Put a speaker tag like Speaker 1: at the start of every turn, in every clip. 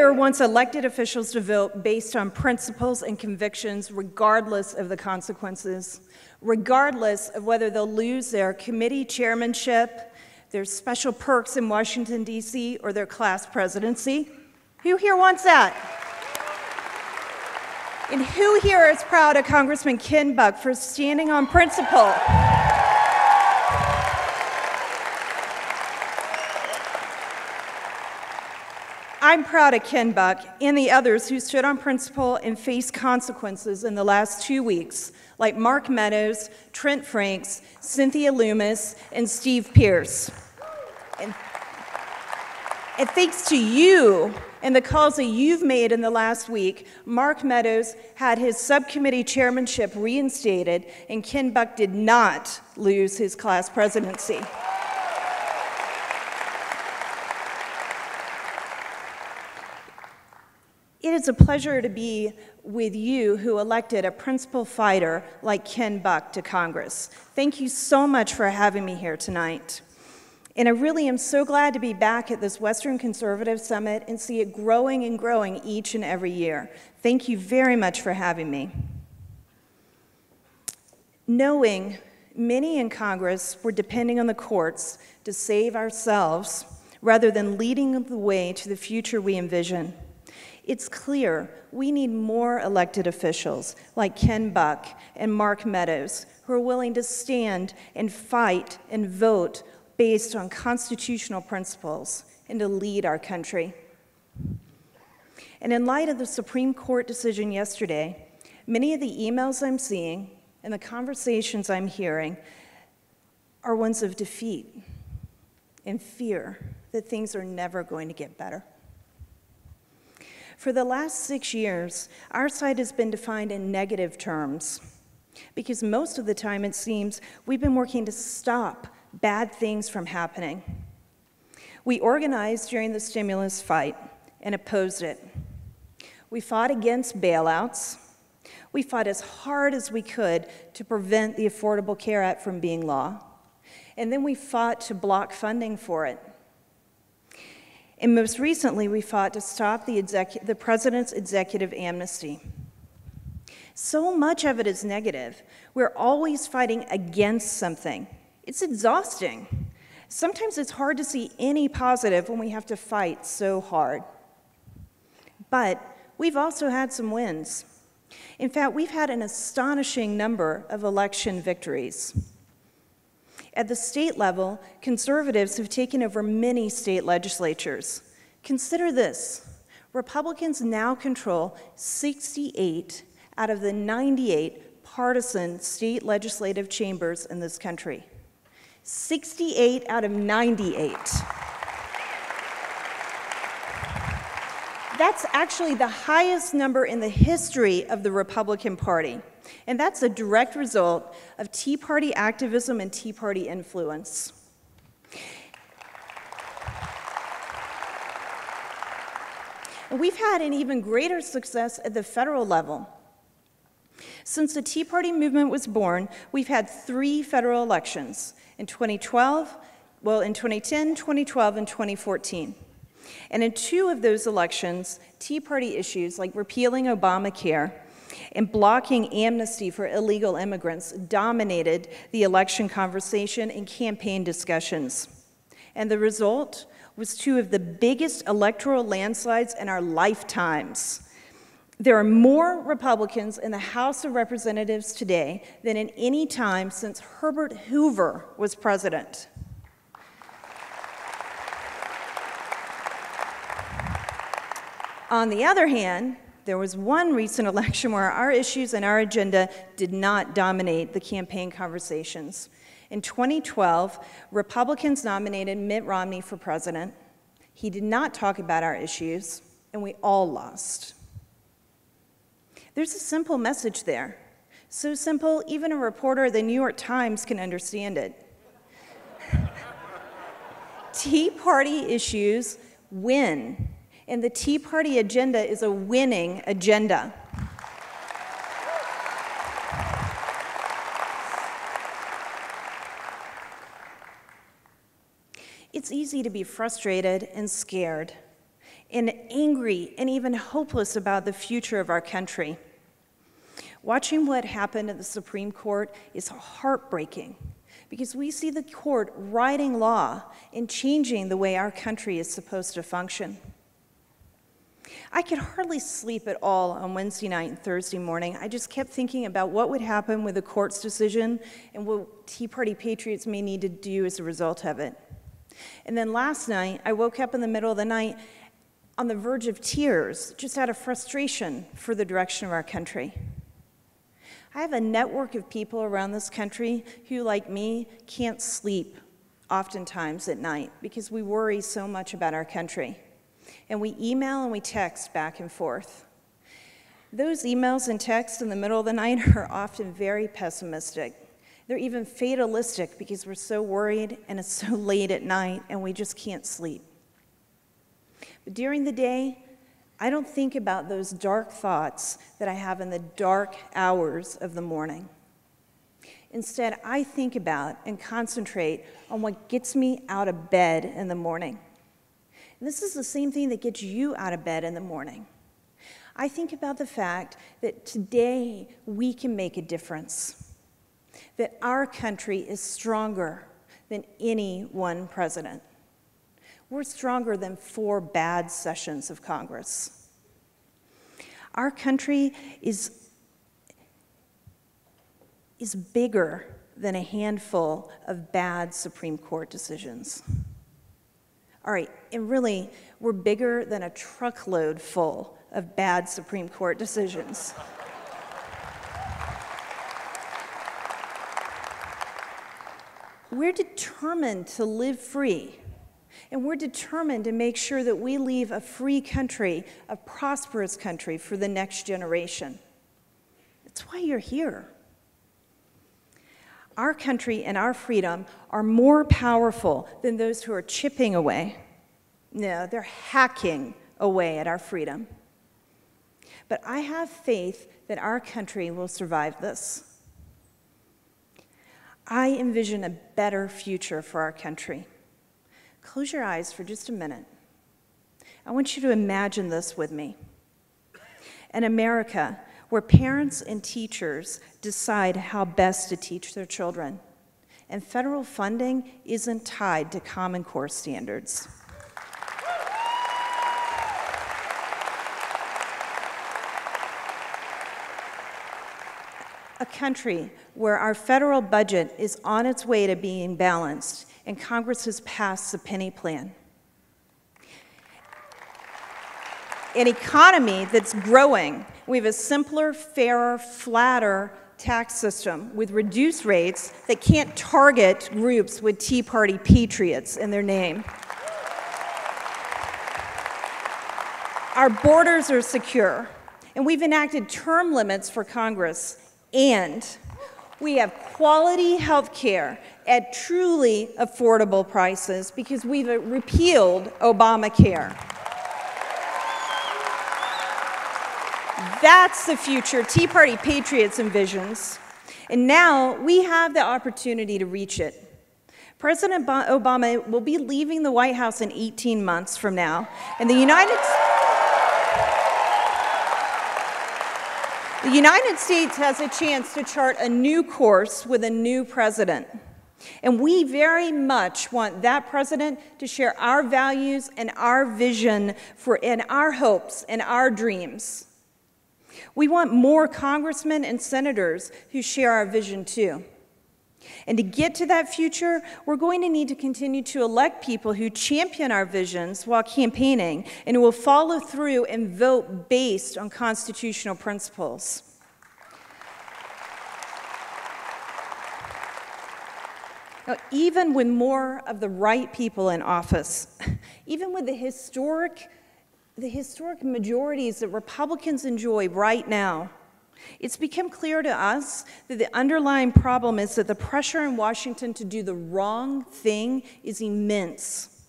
Speaker 1: here wants elected officials to vote based on principles and convictions regardless of the consequences, regardless of whether they'll lose their committee chairmanship, their special perks in Washington, D.C., or their class presidency? Who here wants that? And who here is proud of Congressman Ken Buck for standing on principle? I'm proud of Ken Buck and the others who stood on principle and faced consequences in the last 2 weeks, like Mark Meadows, Trent Franks, Cynthia Loomis, and Steve Pierce. And thanks to you and the calls that you've made in the last week, Mark Meadows had his subcommittee chairmanship reinstated, and Ken Buck did not lose his class presidency. It is a pleasure to be with you who elected a principal fighter like Ken Buck to Congress. Thank you so much for having me here tonight. And I really am so glad to be back at this Western Conservative Summit and see it growing and growing each and every year. Thank you very much for having me. Knowing many in Congress were depending on the courts to save ourselves rather than leading the way to the future we envision, it's clear we need more elected officials like Ken Buck and Mark Meadows who are willing to stand and fight and vote based on constitutional principles and to lead our country. And in light of the Supreme Court decision yesterday, many of the emails I'm seeing and the conversations I'm hearing are ones of defeat and fear that things are never going to get better. For the last 6 years, our side has been defined in negative terms because most of the time it seems we've been working to stop bad things from happening. We organized during the stimulus fight and opposed it. We fought against bailouts. We fought as hard as we could to prevent the Affordable Care Act from being law. And then we fought to block funding for it. And most recently, we fought to stop the president's executive amnesty. So much of it is negative. We're always fighting against something. It's exhausting. Sometimes it's hard to see any positive when we have to fight so hard. But we've also had some wins. In fact, we've had an astonishing number of election victories. At the state level, conservatives have taken over many state legislatures. Consider this: Republicans now control 68 out of the 98 partisan state legislative chambers in this country. 68 out of 98. That's actually the highest number in the history of the Republican Party. And that's a direct result of Tea Party activism and Tea Party influence. And we've had an even greater success at the federal level. Since the Tea Party movement was born, we've had 3 federal elections: in 2010, 2012, and 2014. And in 2 of those elections, Tea Party issues like repealing Obamacare and blocking amnesty for illegal immigrants dominated the election conversation and campaign discussions. And the result was 2 of the biggest electoral landslides in our lifetimes. There are more Republicans in the House of Representatives today than in any time since Herbert Hoover was president. On the other hand, there was one recent election where our issues and our agenda did not dominate the campaign conversations. In 2012, Republicans nominated Mitt Romney for president. He did not talk about our issues, and we all lost. There's a simple message there. So simple, even a reporter at the New York Times can understand it. Tea Party issues win. And the Tea Party agenda is a winning agenda. It's easy to be frustrated and scared. and angry and even hopeless about the future of our country. Watching what happened at the Supreme Court is heartbreaking because we see the court writing law and changing the way our country is supposed to function. I could hardly sleep at all on Wednesday night and Thursday morning. I just kept thinking about what would happen with the court's decision and what Tea Party patriots may need to do as a result of it. And then last night, I woke up in the middle of the night on the verge of tears, just out of frustration for the direction of our country. I have a network of people around this country who, like me, can't sleep oftentimes at night because we worry so much about our country. And we email and we text back and forth. Those emails and texts in the middle of the night are often very pessimistic. They're even fatalistic because we're so worried and it's so late at night and we just can't sleep. But during the day, I don't think about those dark thoughts that I have in the dark hours of the morning. Instead, I think about and concentrate on what gets me out of bed in the morning. And this is the same thing that gets you out of bed in the morning. I think about the fact that today we can make a difference, that our country is stronger than any one president. We're stronger than 4 bad sessions of Congress. Our country is bigger than a handful of bad Supreme Court decisions. All right, and really, we're bigger than a truckload full of bad Supreme Court decisions. We're determined to live free. And we're determined to make sure that we leave a free country, a prosperous country for the next generation. That's why you're here. Our country and our freedom are more powerful than those who are chipping away. No, they're hacking away at our freedom. But I have faith that our country will survive this. I envision a better future for our country. Close your eyes for just a minute. I want you to imagine this with me. An America where parents and teachers decide how best to teach their children, and federal funding isn't tied to Common Core standards. A country where our federal budget is on its way to being balanced and Congress has passed the penny plan. An economy that's growing. We have a simpler, fairer, flatter tax system with reduced rates that can't target groups with Tea Party patriots in their name. Our borders are secure, and we've enacted term limits for Congress, and we have quality health care at truly affordable prices because we've repealed Obamacare. That's the future Tea Party patriots envisions, and now we have the opportunity to reach it. President Obama will be leaving the White House in 18 months from now, and the United States has a chance to chart a new course with a new president. And we very much want that president to share our values and our vision and our hopes and our dreams. We want more congressmen and senators who share our vision too. And to get to that future, we're going to need to continue to elect people who champion our visions while campaigning and who will follow through and vote based on constitutional principles. Now, even with more of the right people in office, even with the historic majorities that Republicans enjoy right now, it's become clear to us that the underlying problem is that the pressure in Washington to do the wrong thing is immense.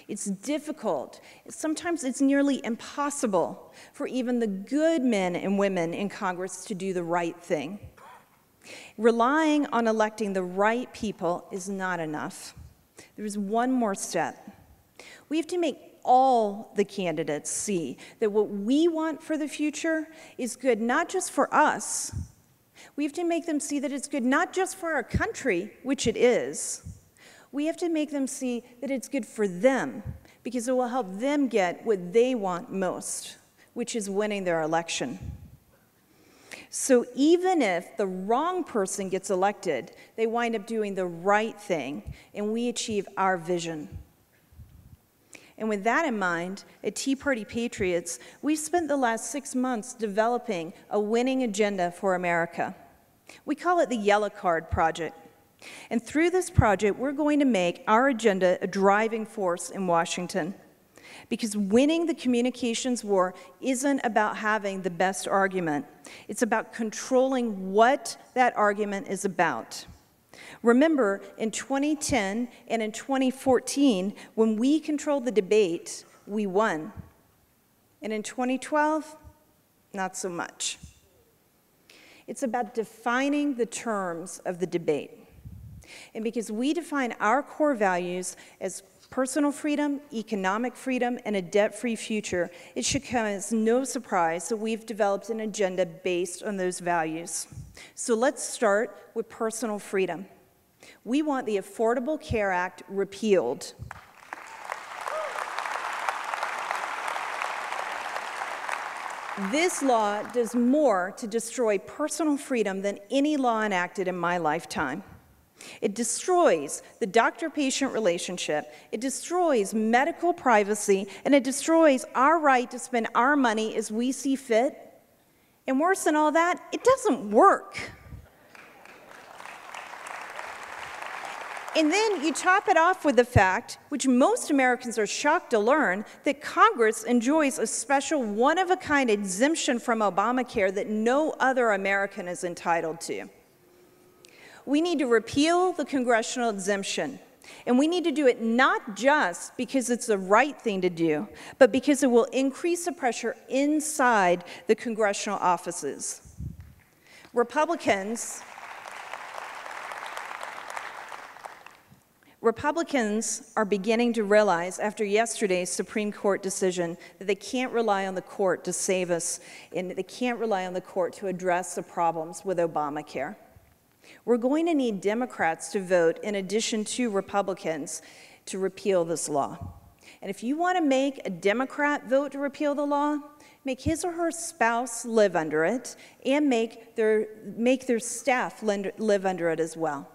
Speaker 1: It's difficult. Sometimes it's nearly impossible for even the good men and women in Congress to do the right thing. Relying on electing the right people is not enough. There is one more step. We have to make all the candidates see that what we want for the future is good not just for us. We have to make them see that it's good not just for our country, which it is. We have to make them see that it's good for them, because it will help them get what they want most, which is winning their election. So even if the wrong person gets elected, they wind up doing the right thing, and we achieve our vision. And with that in mind, at Tea Party Patriots, we've spent the last 6 months developing a winning agenda for America. We call it the Yellow Card Project. And through this project, we're going to make our agenda a driving force in Washington. Because winning the communications war isn't about having the best argument. It's about controlling what that argument is about. Remember, in 2010 and in 2014, when we controlled the debate, we won. And in 2012, not so much. It's about defining the terms of the debate. And because we define our core values as personal freedom, economic freedom, and a debt-free future, it should come as no surprise that we've developed an agenda based on those values. So let's start with personal freedom. We want the Affordable Care Act repealed. This law does more to destroy personal freedom than any law enacted in my lifetime. It destroys the doctor-patient relationship, it destroys medical privacy, and it destroys our right to spend our money as we see fit. And worse than all that, it doesn't work. And then you top it off with the fact, which most Americans are shocked to learn, that Congress enjoys a special one-of-a-kind exemption from Obamacare that no other American is entitled to. We need to repeal the congressional exemption. And we need to do it not just because it's the right thing to do, but because it will increase the pressure inside the congressional offices. Republicans are beginning to realize, after yesterday's Supreme Court decision, that they can't rely on the court to save us, and they can't rely on the court to address the problems with Obamacare. We're going to need Democrats to vote in addition to Republicans to repeal this law. And if you want to make a Democrat vote to repeal the law, make his or her spouse live under it, and make their staff live under it as well.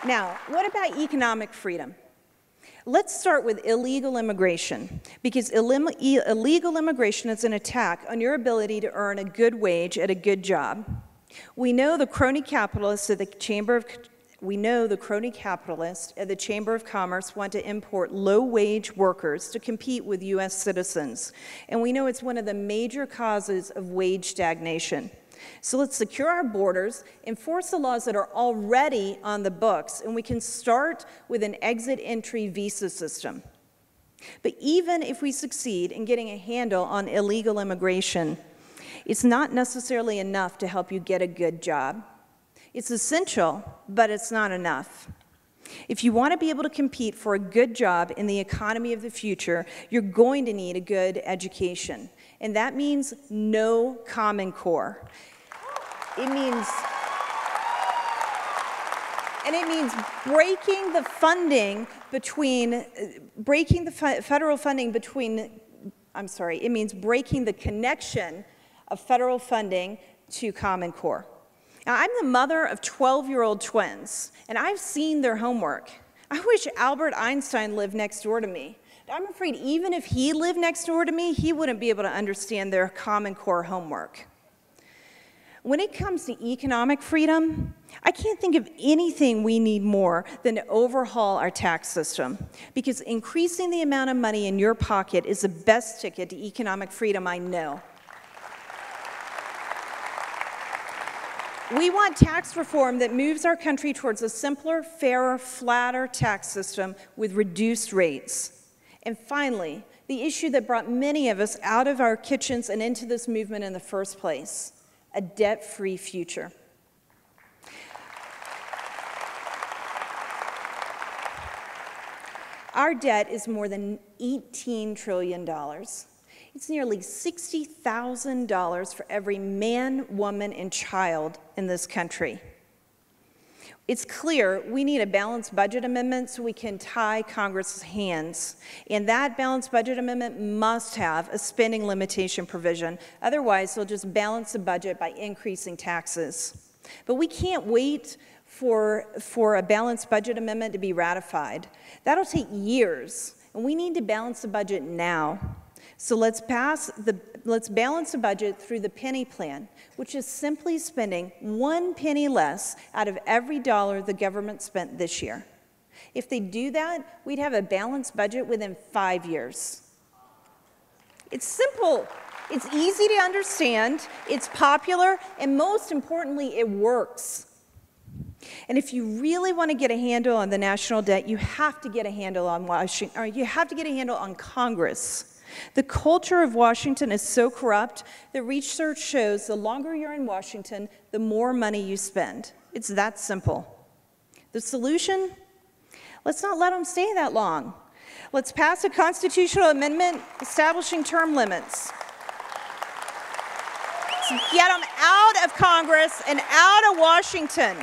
Speaker 1: Now, what about economic freedom? Let's start with illegal immigration, because illegal immigration is an attack on your ability to earn a good wage at a good job. We know the crony capitalists at the Chamber of Commerce want to import low-wage workers to compete with U.S. citizens, and we know it's one of the major causes of wage stagnation. So let's secure our borders, enforce the laws that are already on the books, and we can start with an exit-entry visa system. But even if we succeed in getting a handle on illegal immigration, it's not necessarily enough to help you get a good job. It's essential, but it's not enough. If you want to be able to compete for a good job in the economy of the future, you're going to need a good education. And that means no Common Core. It means breaking the funding between, breaking the federal funding between, it means breaking the connection of federal funding to Common Core. Now, I'm the mother of 12-year-old twins, and I've seen their homework. I wish Albert Einstein lived next door to me. I'm afraid even if he lived next door to me, he wouldn't be able to understand their Common Core homework. When it comes to economic freedom, I can't think of anything we need more than to overhaul our tax system, because increasing the amount of money in your pocket is the best ticket to economic freedom I know. We want tax reform that moves our country towards a simpler, fairer, flatter tax system with reduced rates. And finally, the issue that brought many of us out of our kitchens and into this movement in the first place: a debt-free future. Our debt is more than $18 trillion. It's nearly $60,000 for every man, woman, and child in this country. It's clear we need a balanced budget amendment so we can tie Congress's hands. And that balanced budget amendment must have a spending limitation provision. Otherwise, they'll just balance the budget by increasing taxes. But we can't wait for a balanced budget amendment to be ratified. That'll take years, and we need to balance the budget now. So let's balance the budget through the penny plan, which is simply spending 1 penny less out of every dollar the government spent this year. If they do that, we'd have a balanced budget within 5 years. It's simple, it's easy to understand, it's popular, and most importantly, it works. And if you really want to get a handle on the national debt, you have to get a handle on Washington, or you have to get a handle on Congress. The culture of Washington is so corrupt that research shows the longer you're in Washington, the more money you spend. It's that simple. The solution? Let's not let them stay that long. Let's pass a constitutional amendment establishing term limits. Let's get them out of Congress and out of Washington.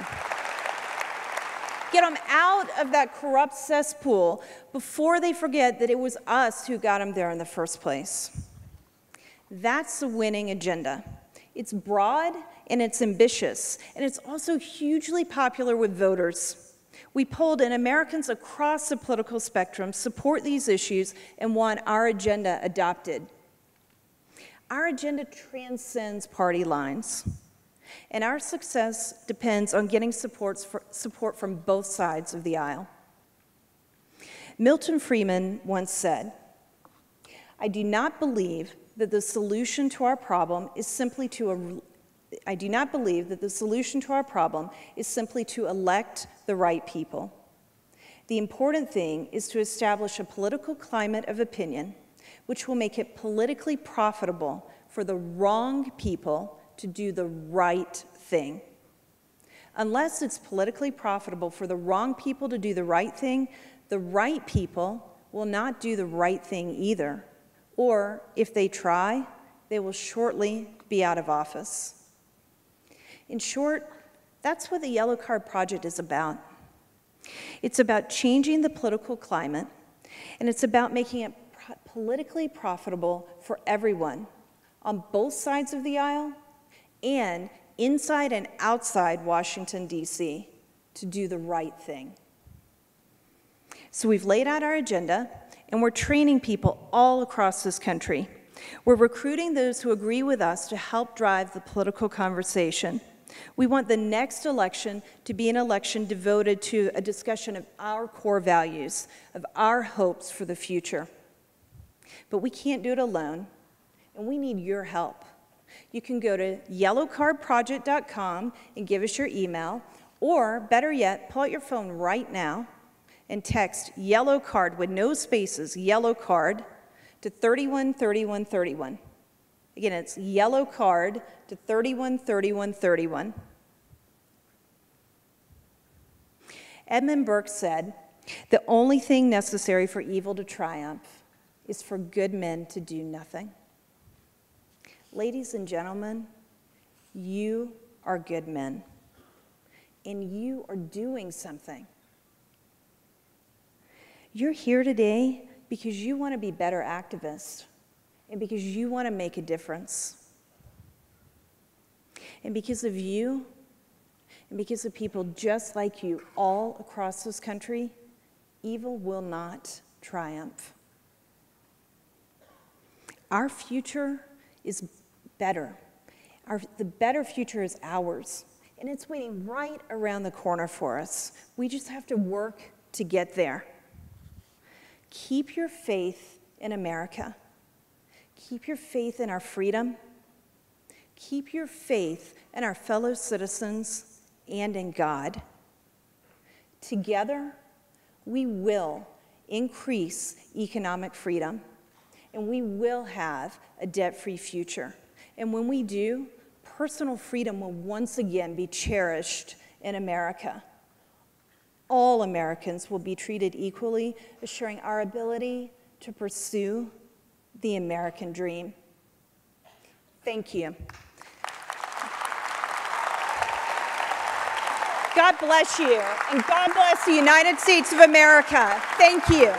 Speaker 1: Get them out of that corrupt cesspool before they forget that it was us who got them there in the first place. That's the winning agenda. It's broad and it's ambitious, and it's also hugely popular with voters. We polled, and Americans across the political spectrum support these issues and want our agenda adopted. Our agenda transcends party lines. And our success depends on getting support from both sides of the aisle. Milton Friedman once said, I do not believe that the solution to our problem is simply to elect the right people. The important thing is to establish a political climate of opinion which will make it politically profitable for the wrong people to do the right thing. Unless it's politically profitable for the wrong people to do the right thing, the right people will not do the right thing either. Or if they try, they will shortly be out of office. In short, that's what the Yellow Card Project is about. It's about changing the political climate, and it's about making it politically profitable for everyone on both sides of the aisle and inside and outside Washington, D.C., to do the right thing. So we've laid out our agenda, and we're training people all across this country. We're recruiting those who agree with us to help drive the political conversation. We want the next election to be an election devoted to a discussion of our core values, of our hopes for the future. But we can't do it alone, and we need your help. You can go to yellowcardproject.com and give us your email, or better yet, pull out your phone right now and text yellow card with no spaces, yellow card, to 313131. Again, it's yellow card to 313131. Edmund Burke said, the only thing necessary for evil to triumph is for good men to do nothing. Ladies and gentlemen, you are good men, and you are doing something. You're here today because you want to be better activists, and because you want to make a difference. And because of you, and because of people just like you all across this country, evil will not triumph. Our future is better. The better future is ours, and it's waiting right around the corner for us. We just have to work to get there. Keep your faith in America. Keep your faith in our freedom. Keep your faith in our fellow citizens and in God. Together, we will increase economic freedom, and we will have a debt-free future. And when we do, personal freedom will once again be cherished in America. all Americans will be treated equally, assuring our ability to pursue the American dream. Thank you. God bless you, and God bless the United States of America. Thank you.